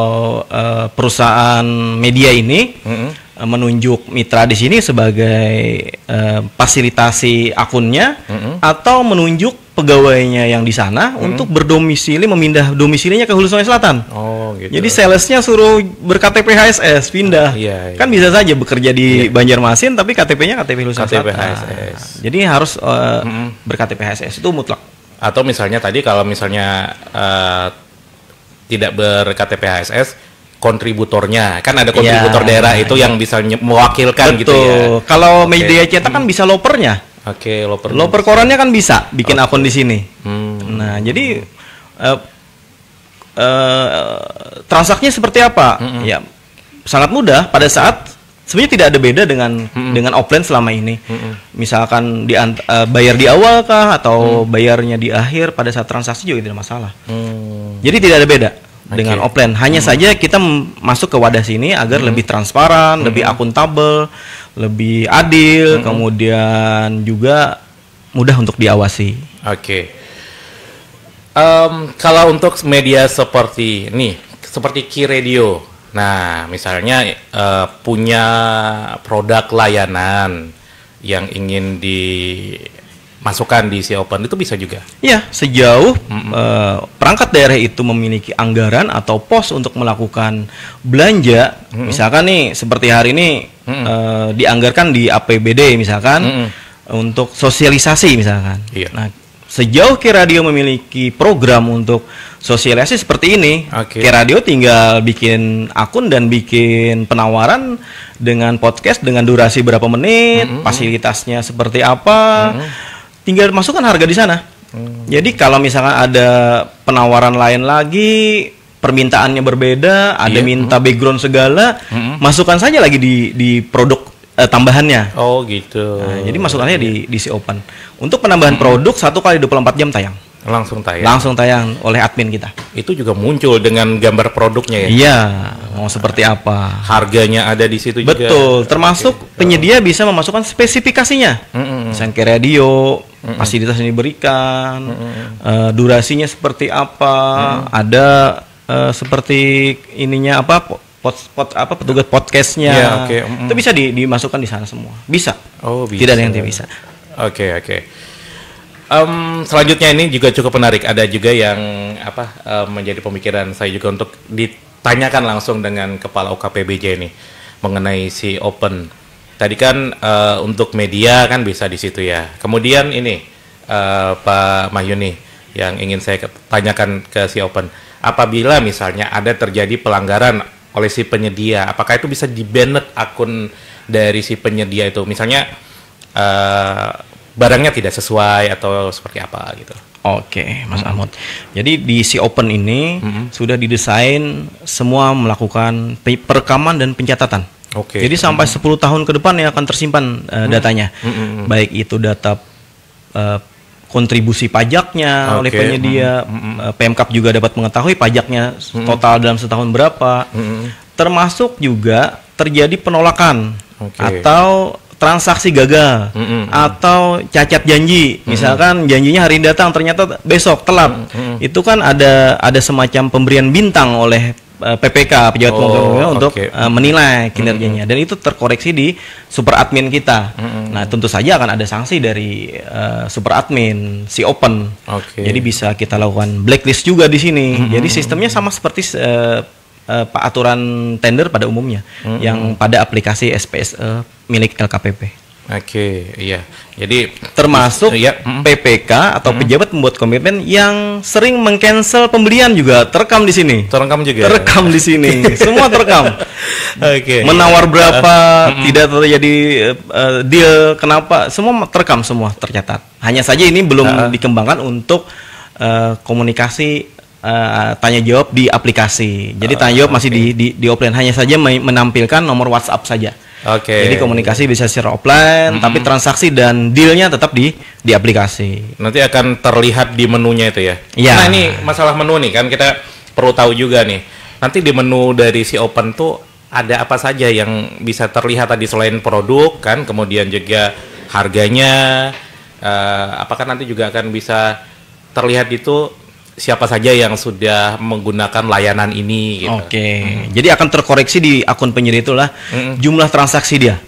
perusahaan media ini menunjuk mitra di sini sebagai fasilitasi akunnya atau menunjuk pegawainya yang di sana untuk berdomisili, memindah domisilinya ke Hulu Sungai Selatan. Oh, gitu. Jadi salesnya suruh berKTP HSS pindah. Iya. Kan bisa saja bekerja di Banjarmasin tapi KTP-nya KTP Hulu Sungai KTP Selatan. HSS. Jadi harus berKTP HSS itu mutlak. Atau misalnya tadi kalau misalnya tidak ber-KTP HSS, kontributornya kan ada kontributor daerah itu yang bisa mewakilkan. Betul. Gitu ya. Kalau media cetak kan bisa lopernya. Oke, loper korannya kan bisa bikin akun di sini. Nah, jadi transaksinya seperti apa? Ya, sangat mudah. Pada saat sebenarnya tidak ada beda dengan offline selama ini. Misalkan bayar di awal kah atau bayarnya di akhir, pada saat transaksi juga tidak masalah. Jadi tidak ada beda dengan offline. Hanya saja kita masuk ke wadah sini agar lebih transparan, lebih akuntabel, lebih adil, kemudian juga mudah untuk diawasi. Oke. Kalau untuk media seperti ini, seperti Ki Radio, nah misalnya punya produk layanan yang ingin dimasukkan di si Open, itu bisa juga? Iya, sejauh perangkat daerah itu memiliki anggaran atau pos untuk melakukan belanja, misalkan nih seperti hari ini dianggarkan di APBD misalkan untuk sosialisasi misalkan. Iya. Nah, sejauh Ki Radio memiliki program untuk sosialisasi seperti ini, Ki Radio tinggal bikin akun dan bikin penawaran dengan podcast dengan durasi berapa menit, fasilitasnya seperti apa, tinggal masukkan harga di sana. Jadi kalau misalkan ada penawaran lain lagi, permintaannya berbeda, ada minta background segala, masukkan saja lagi di produk tambahannya. Oh gitu. Nah, jadi masukannya di si Open. Untuk penambahan produk 1 kali 24 jam tayang. Langsung tayang oleh admin kita. Itu juga muncul dengan gambar produknya ya? Iya, mau seperti apa. Harganya ada di situ juga. Betul, termasuk penyedia bisa memasukkan spesifikasinya. Misalnya ke radio, fasilitas yang diberikan, durasinya seperti apa, ada seperti ininya apa, petugas podcastnya, itu bisa dimasukkan di sana semua. Bisa. Oh, bisa. Tidak ada yang tidak bisa. Oke. Selanjutnya ini juga cukup menarik. Ada juga yang menjadi pemikiran saya juga untuk ditanyakan langsung dengan Kepala UKPBJ ini mengenai si Open. Tadi kan untuk media kan bisa di situ ya. Kemudian ini Pak Mahyuni yang ingin saya tanyakan ke si Open. Apabila misalnya ada terjadi pelanggaran oleh si penyedia, apakah itu bisa di-banned akun dari si penyedia itu? Misalnya barangnya tidak sesuai atau seperti apa gitu. Oke, Mas Ahmad. Jadi di si Open ini sudah didesain semua melakukan perekaman dan pencatatan. Jadi sampai 10 tahun ke depan yang akan tersimpan datanya. Baik itu data kontribusi pajaknya oleh penyedia, Pemkap juga dapat mengetahui pajaknya total dalam setahun berapa. Termasuk juga terjadi penolakan atau transaksi gagal atau cacat janji. Misalkan janjinya hari ini datang ternyata besok telat. Itu kan ada semacam pemberian bintang oleh PPK, pejabat pembangunan untuk menilai kinerjanya, dan itu terkoreksi di super admin kita. Nah, tentu saja akan ada sanksi dari super admin si Open. Jadi bisa kita lakukan blacklist juga di sini. Jadi sistemnya sama seperti aturan tender pada umumnya yang pada aplikasi SPSE milik LKPP. Iya. Jadi termasuk PPK atau pejabat pembuat komitmen yang sering meng-cancel pembelian juga terekam di sini. Terekam di sini. Semua terekam. Menawar berapa, tidak terjadi deal, kenapa? Semua terekam, semua tercatat. Hanya saja ini belum dikembangkan untuk komunikasi tanya jawab di aplikasi. Jadi tanya jawab masih di offline, hanya saja menampilkan nomor WhatsApp saja. Jadi komunikasi bisa secara offline, tapi transaksi dan dealnya tetap di aplikasi. Nanti akan terlihat di menunya itu ya. Iya. Nah, ini masalah menu nih kan kita perlu tahu juga nih. Nanti di menu dari si Open tuh ada apa saja yang bisa terlihat tadi selain produk kan, kemudian juga harganya. Apakah nanti juga akan bisa terlihat itu siapa saja yang sudah menggunakan layanan ini gitu. Jadi akan terkoreksi di akun penyedia itulah jumlah transaksi dia.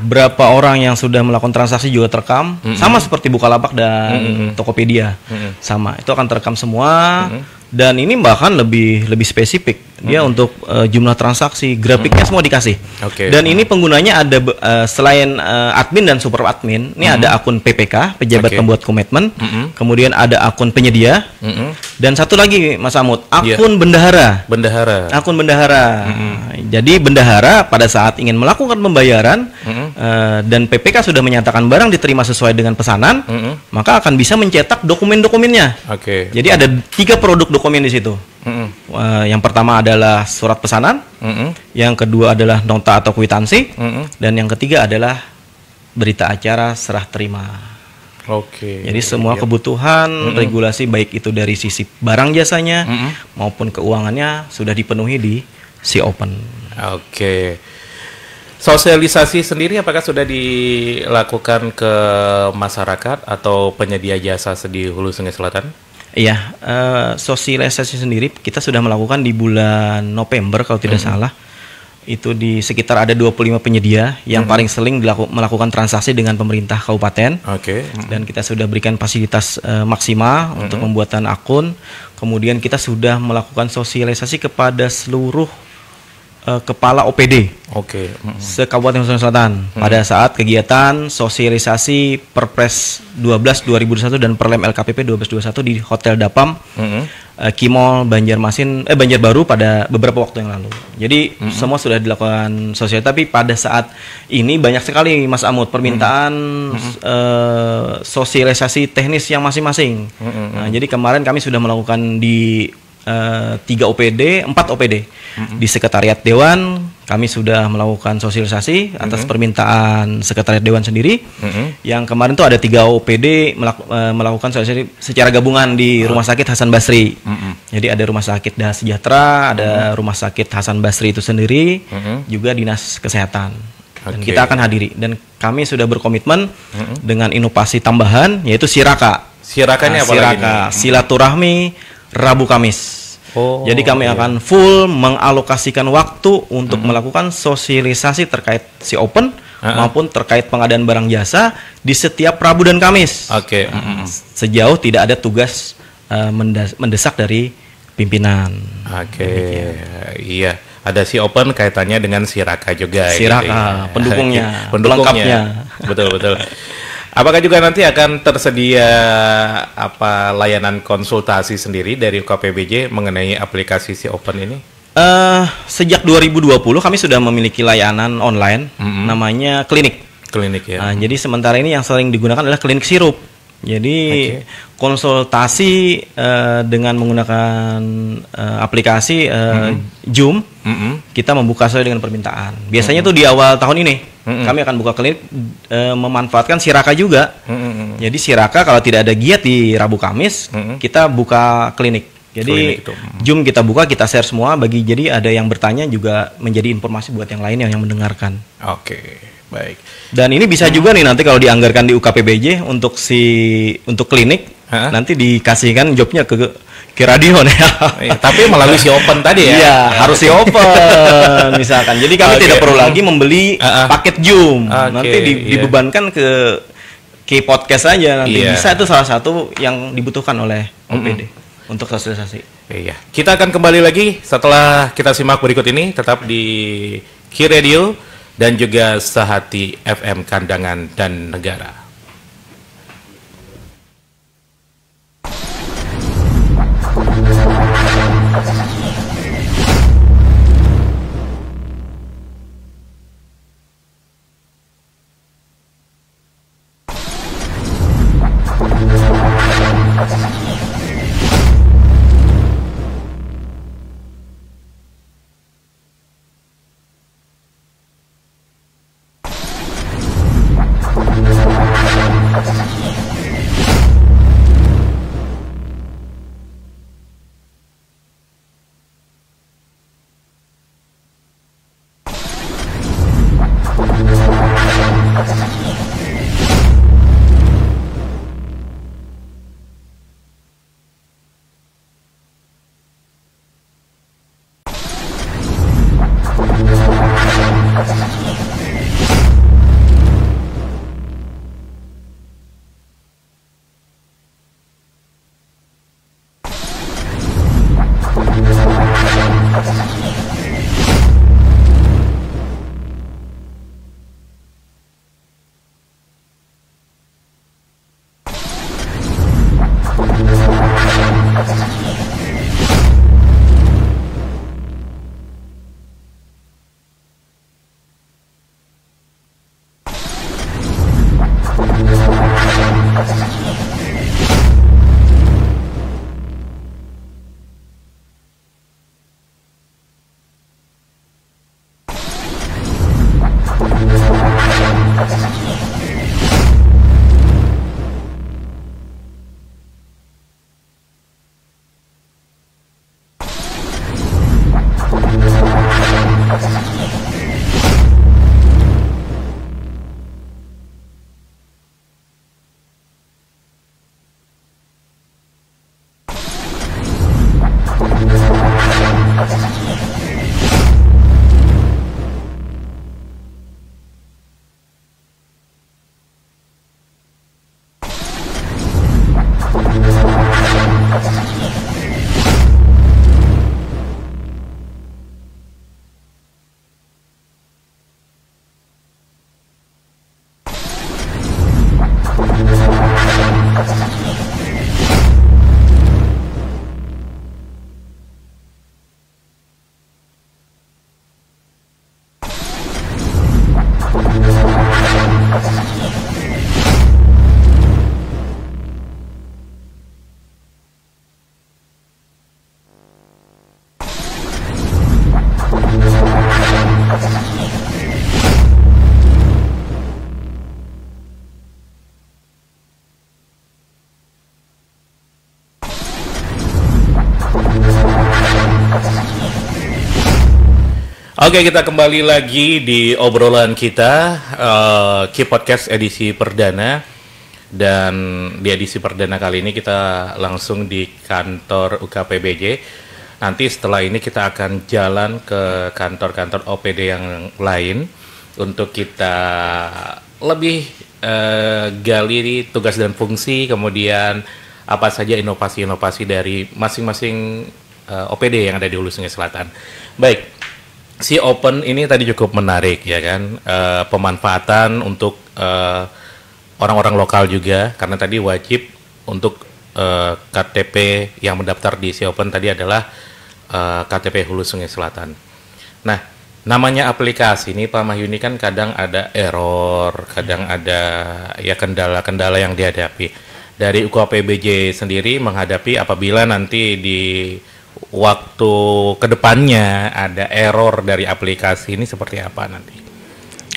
Berapa orang yang sudah melakukan transaksi juga terekam, sama seperti Bukalapak dan Tokopedia. Sama, itu akan terekam semua. Dan ini bahkan lebih spesifik dia untuk jumlah transaksi, grafiknya semua dikasih. Dan ini penggunanya ada selain admin dan super admin, ini ada akun PPK, pejabat pembuat komitmen, kemudian ada akun penyedia, dan satu lagi Mas Amut, akun bendahara. Akun bendahara. Jadi bendahara pada saat ingin melakukan pembayaran dan PPK sudah menyatakan barang diterima sesuai dengan pesanan, maka akan bisa mencetak dokumen-dokumennya. Jadi ada 3 produk dokumen di situ. Yang pertama adalah surat pesanan, yang kedua adalah nota atau kwitansi, dan yang ketiga adalah berita acara serah terima. Jadi semua kebutuhan regulasi baik itu dari sisi barang jasanya maupun keuangannya sudah dipenuhi di si Open. Sosialisasi sendiri apakah sudah dilakukan ke masyarakat atau penyedia jasa di Hulu Sungai Selatan? Iya, sosialisasi sendiri kita sudah melakukan di bulan November kalau tidak salah. Itu di sekitar ada 25 penyedia yang paling sering melakukan transaksi dengan pemerintah kabupaten. Dan kita sudah berikan fasilitas maksimal untuk pembuatan akun. Kemudian kita sudah melakukan sosialisasi kepada seluruh kepala OPD se-Kabupaten Sulawesi Selatan pada saat kegiatan sosialisasi Perpres 12 2021 dan Perlem LKPP 1221 di Hotel Dapam Kimol Banjarbaru pada beberapa waktu yang lalu. Jadi semua sudah dilakukan sosialisasi, tapi pada saat ini banyak sekali Mas Amut permintaan sosialisasi teknis yang masing-masing. Nah, jadi kemarin kami sudah melakukan di 4 OPD di Sekretariat Dewan. Kami sudah melakukan sosialisasi atas permintaan Sekretariat Dewan sendiri. Yang kemarin tuh ada 3 OPD melakukan sosialisasi secara gabungan di Rumah Sakit Hasan Basri. Jadi ada Rumah Sakit Daha Sejahtera, ada Rumah Sakit Hasan Basri itu sendiri, juga Dinas Kesehatan. Dan kita akan hadiri. Dan kami sudah berkomitmen dengan inovasi tambahan, yaitu Siraka. Sirakanya apa lagi nih? Silaturahmi Rabu Kamis. Jadi kami akan full mengalokasikan waktu untuk melakukan sosialisasi terkait si Open maupun terkait pengadaan barang jasa di setiap Rabu dan Kamis. Sejauh tidak ada tugas mendesak dari pimpinan. Iya, ada si Open kaitannya dengan Siraka juga. Siraka, pendukungnya, pelengkapnya. Betul. Apakah juga nanti akan tersedia layanan konsultasi sendiri dari UKPBJ mengenai aplikasi si Open ini? Sejak 2020 kami sudah memiliki layanan online namanya klinik ya. Jadi sementara ini yang sering digunakan adalah klinik sirup. Jadi konsultasi dengan menggunakan aplikasi Zoom, kita membuka sesuai dengan permintaan. Biasanya tuh di awal tahun ini kami akan buka klinik memanfaatkan Siraka juga. Jadi Siraka kalau tidak ada giat di Rabu Kamis, kita buka klinik. Jadi Zoom kita buka, kita share semua jadi ada yang bertanya juga menjadi informasi buat yang lain yang mendengarkan. Baik. Dan ini bisa juga nih nanti kalau dianggarkan di UKPBJ untuk klinik, nanti dikasihkan jobnya ke radio nih. Tapi melalui si Open tadi ya. Iya, harus si Open misalkan. Jadi kami tidak perlu lagi membeli paket Zoom. Nanti dibebankan ke podcast aja nanti. Bisa, itu salah satu yang dibutuhkan oleh OPD untuk sosialisasi. Iya. Kita akan kembali lagi setelah kita simak berikut ini, tetap di Ki Radio dan juga Sehati FM Kandangan dan Negara. Oke, kita kembali lagi di obrolan kita Key Podcast edisi perdana. Dan di edisi perdana kali ini kita langsung di kantor UKPBJ. Nanti setelah ini kita akan jalan ke kantor-kantor OPD yang lain untuk kita lebih gali tugas dan fungsi, kemudian apa saja inovasi-inovasi dari masing-masing OPD yang ada di Hulu Sungai Selatan. Baik, si Open ini tadi cukup menarik ya kan, pemanfaatan untuk orang-orang lokal juga, karena tadi wajib untuk KTP yang mendaftar di si Open tadi adalah KTP Hulu Sungai Selatan. Nah, namanya aplikasi ini Pak Mahyuni kan kadang ada error, kadang ada ya kendala-kendala yang dihadapi. Dari UKPBJ sendiri menghadapi apabila nanti di waktu kedepannya ada error dari aplikasi ini seperti apa nanti?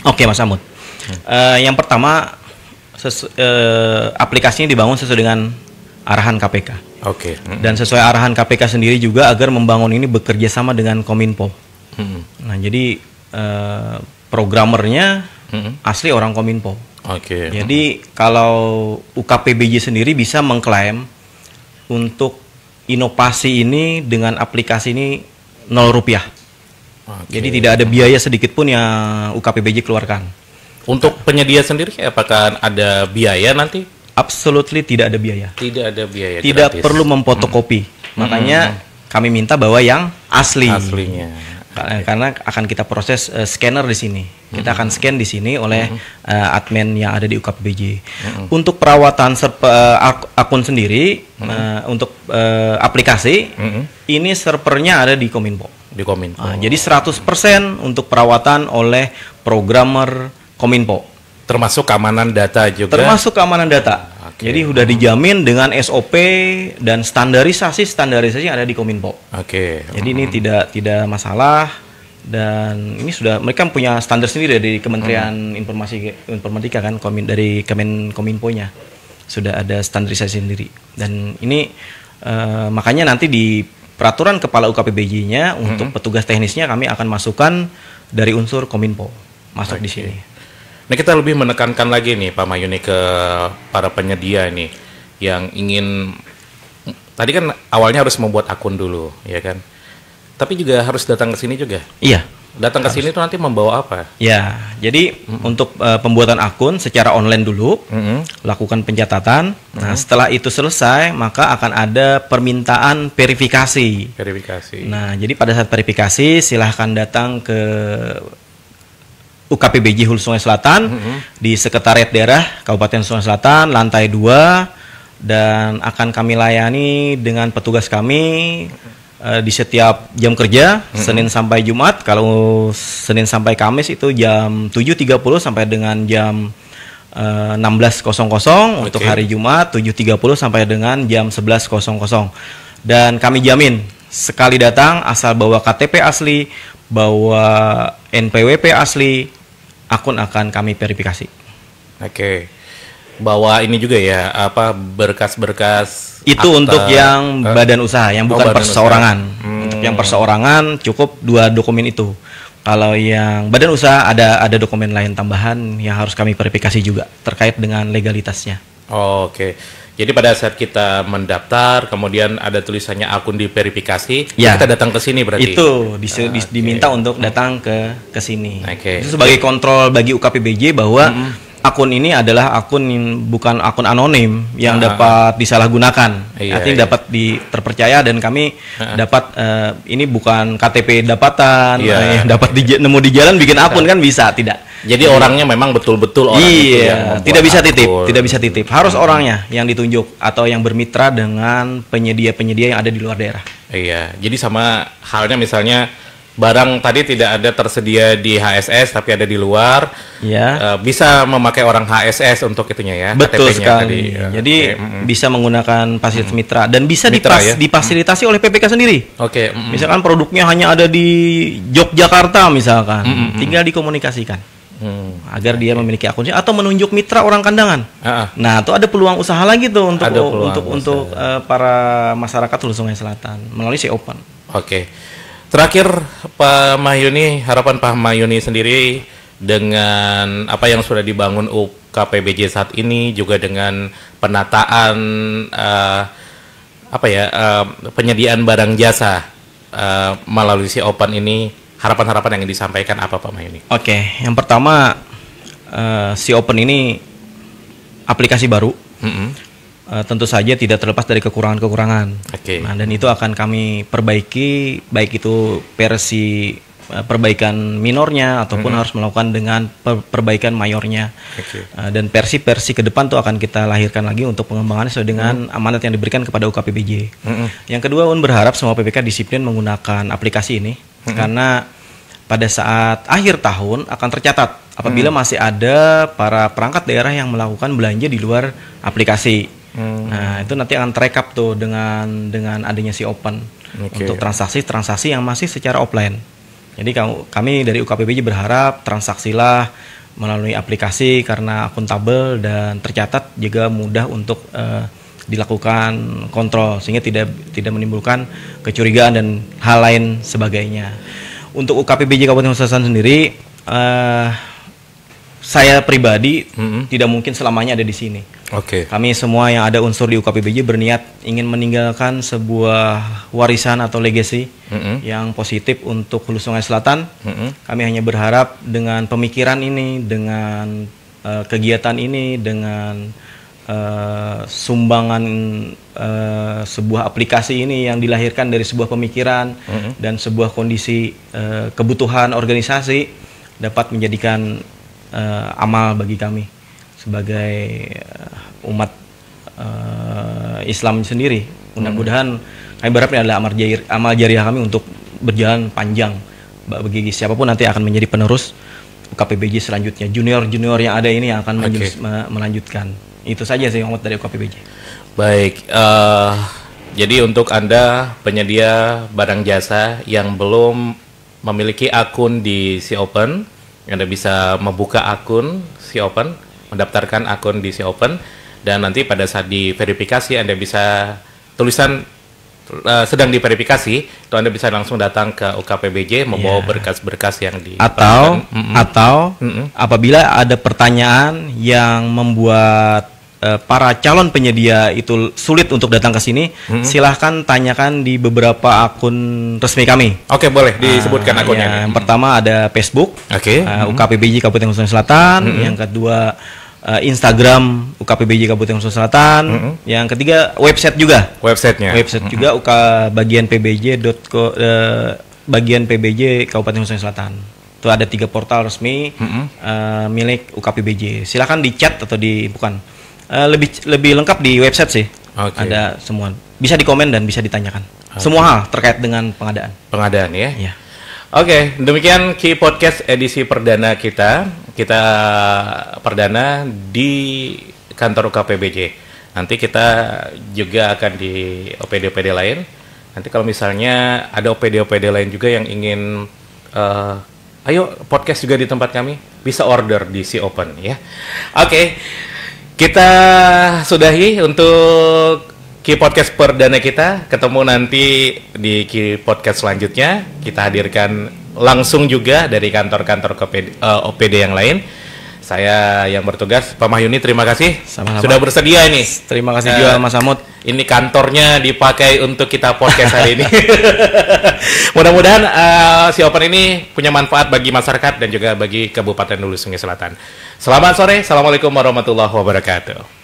Oke, Mas Amut. Yang pertama, aplikasinya dibangun sesuai dengan arahan KPK. Oke. Dan sesuai arahan KPK sendiri juga agar membangun ini bekerja sama dengan Kominfo. Nah, jadi programmernya asli orang Kominfo. Oke. Jadi kalau UKPBJ sendiri bisa mengklaim untuk inovasi ini dengan aplikasi ini 0 rupiah. Jadi tidak ada biaya sedikit pun yang UKPBJ keluarkan. Untuk penyedia sendiri apakah ada biaya nanti? Absolutely tidak ada biaya. Tidak ada biaya. Tidak gratis. perlu memfotokopi. Makanya kami minta bahwa yang asli. Aslinya. Karena akan kita proses scanner di sini. Kita akan scan di sini oleh admin yang ada di UKPBJ. Untuk perawatan akun sendiri, untuk aplikasi, ini servernya ada di Kominfo. Di Kominfo. Jadi 100% untuk perawatan oleh programmer Kominfo. Termasuk keamanan data juga. Termasuk keamanan data. Jadi sudah dijamin dengan SOP dan standarisasi yang ada di Kominfo. Jadi ini tidak masalah, dan ini sudah mereka punya standar sendiri dari Kementerian Informatika kan, dari Kominfo-nya sudah ada standarisasi sendiri. Dan ini makanya nanti di peraturan kepala UKPBJ-nya untuk petugas teknisnya kami akan masukkan dari unsur Kominfo masuk di sini. Nah, kita lebih menekankan lagi nih Pak Mahyuni ke para penyedia nih yang ingin, tadi kan awalnya harus membuat akun dulu, ya kan? Tapi juga harus datang ke sini juga. Iya. Datang ke sini tuh nanti membawa apa? Ya, jadi untuk pembuatan akun secara online dulu, lakukan pencatatan. Nah, setelah itu selesai, maka akan ada permintaan verifikasi. Nah, jadi pada saat verifikasi, silahkan datang ke UKPBJ Hulu Sungai Selatan di Sekretariat Daerah Kabupaten Sungai Selatan lantai 2, dan akan kami layani dengan petugas kami di setiap jam kerja Senin sampai Jumat. Kalau Senin sampai Kamis itu jam 7.30 sampai dengan jam 16.00. Untuk hari Jumat 7.30 sampai dengan jam 11.00. Dan kami jamin sekali datang asal bawa KTP asli, bawa NPWP asli, akun akan kami verifikasi. Bawa ini juga ya, apa berkas-berkas itu akta, untuk yang badan usaha, yang bukan perseorangan. Untuk yang perseorangan cukup 2 dokumen itu. Kalau yang badan usaha ada dokumen lain tambahan yang harus kami verifikasi juga terkait dengan legalitasnya. Jadi pada saat kita mendaftar, kemudian ada tulisannya akun diverifikasi, ya, kita datang ke sini berarti. Itu diminta untuk datang ke sini. Itu sebagai kontrol bagi UKPBJ bahwa akun ini adalah akun bukan akun anonim yang dapat disalahgunakan. Artinya dapat terpercaya, dan kami dapat ini bukan KTP dapatan, dapat nemu di jalan bikin akun kan bisa, tidak. Jadi orangnya memang betul-betul orang itu yang tidak bisa titip, harus orangnya yang ditunjuk atau yang bermitra dengan penyedia-penyedia yang ada di luar daerah. Jadi sama halnya misalnya barang tadi tidak ada tersedia di HSS tapi ada di luar, bisa memakai orang HSS untuk itunya ya. Betul sekali. Jadi bisa menggunakan fasilitas mitra, dan bisa difasilitasi oleh PPK sendiri. Misalkan produknya hanya ada di Yogyakarta misalkan, tinggal dikomunikasikan agar dia memiliki akunnya atau menunjuk mitra orang kandangan. Nah, itu ada peluang usaha lagi tuh untuk para masyarakat Hulu Sungai Selatan melalui si Open. Terakhir Pak Mahyuni, harapan Pak Mahyuni sendiri dengan apa yang sudah dibangun UKPBJ saat ini, juga dengan penataan penyediaan barang jasa melalui si Open ini, harapan-harapan yang disampaikan apa Pak Mahyuni? Oke, yang pertama si Open ini aplikasi baru. Tentu saja tidak terlepas dari kekurangan-kekurangan. Nah, dan itu akan kami perbaiki, baik itu versi perbaikan minornya ataupun harus melakukan dengan perbaikan mayornya. Dan versi-versi ke depan tuh akan kita lahirkan lagi untuk pengembangan sesuai dengan amanat yang diberikan kepada UKPBJ. Yang kedua, berharap semua PPK disiplin menggunakan aplikasi ini karena pada saat akhir tahun akan tercatat apabila masih ada para perangkat daerah yang melakukan belanja di luar aplikasi. Nah, itu nanti akan terekap tuh dengan adanya si Open untuk transaksi-transaksi yang masih secara offline. Jadi kami dari UKPBJ berharap transaksilah melalui aplikasi karena akuntabel dan tercatat, juga mudah untuk dilakukan kontrol sehingga tidak menimbulkan kecurigaan dan hal lain sebagainya. Untuk UKPBJ Kabupaten Kota Selatan sendiri, saya pribadi tidak mungkin selamanya ada di sini. Kami semua yang ada unsur di UKPBJ berniat ingin meninggalkan sebuah warisan atau legacy yang positif untuk Hulu Sungai Selatan. Kami hanya berharap dengan pemikiran ini, dengan kegiatan ini, dengan sumbangan sebuah aplikasi ini yang dilahirkan dari sebuah pemikiran dan sebuah kondisi kebutuhan organisasi dapat menjadikan amal bagi kami sebagai umat Islam sendiri. Mudah-mudahan kami berharap ini adalah amal jariah kami untuk berjalan panjang bagi siapapun nanti akan menjadi penerus UKPBJ selanjutnya. Junior-junior yang ada ini yang akan melanjutkan. Itu saja sih Muhammad dari UKPBJ. Baik, jadi untuk Anda penyedia barang jasa yang belum memiliki akun di Si Open, Anda bisa membuka akun Si Open, mendaftarkan akun di Si Open, dan nanti pada saat diverifikasi Anda bisa tulisan sedang diverifikasi, itu Anda bisa langsung datang ke UKPBJ membawa berkas-berkas yang di atau apabila ada pertanyaan yang membuat para calon penyedia itu sulit untuk datang ke sini, silahkan tanyakan di beberapa akun resmi kami. Boleh disebutkan akunnya. Yang pertama ada Facebook, UKPBJ Kabupaten Kota Selatan. Yang kedua Instagram UKPBJ Kabupaten Kota Selatan. Yang ketiga website juga. Website juga bagian PBJ Kabupaten Kota Selatan. Itu ada 3 portal resmi milik UKPBJ. Silakan di-chat atau lebih lengkap di website sih. Ada semua. Bisa dikomen dan bisa ditanyakan. Semua hal terkait dengan pengadaan. Pengadaan ya. Demikian Key Podcast edisi perdana kita. Kita perdana di kantor UKPBJ. Nanti kita juga akan di OPD-OPD lain. Nanti kalau misalnya ada OPD-OPD lain juga yang ingin ayo podcast juga di tempat kami, bisa order di Si Open ya. Kita sudahi untuk Key Podcast perdana kita. Ketemu nanti di Key Podcast selanjutnya. Kita hadirkan langsung juga dari kantor-kantor OPD yang lain. Saya yang bertugas, Pak Mahyuni, terima kasih. Sama-sama. Sudah bersedia ini. Terima kasih juga Mas Samud. Ini kantornya dipakai untuk kita podcast hari ini. Mudah-mudahan Si Open ini punya manfaat bagi masyarakat dan juga bagi Kabupaten Hulu Sungai Selatan. Selamat sore. Assalamualaikum warahmatullahi wabarakatuh.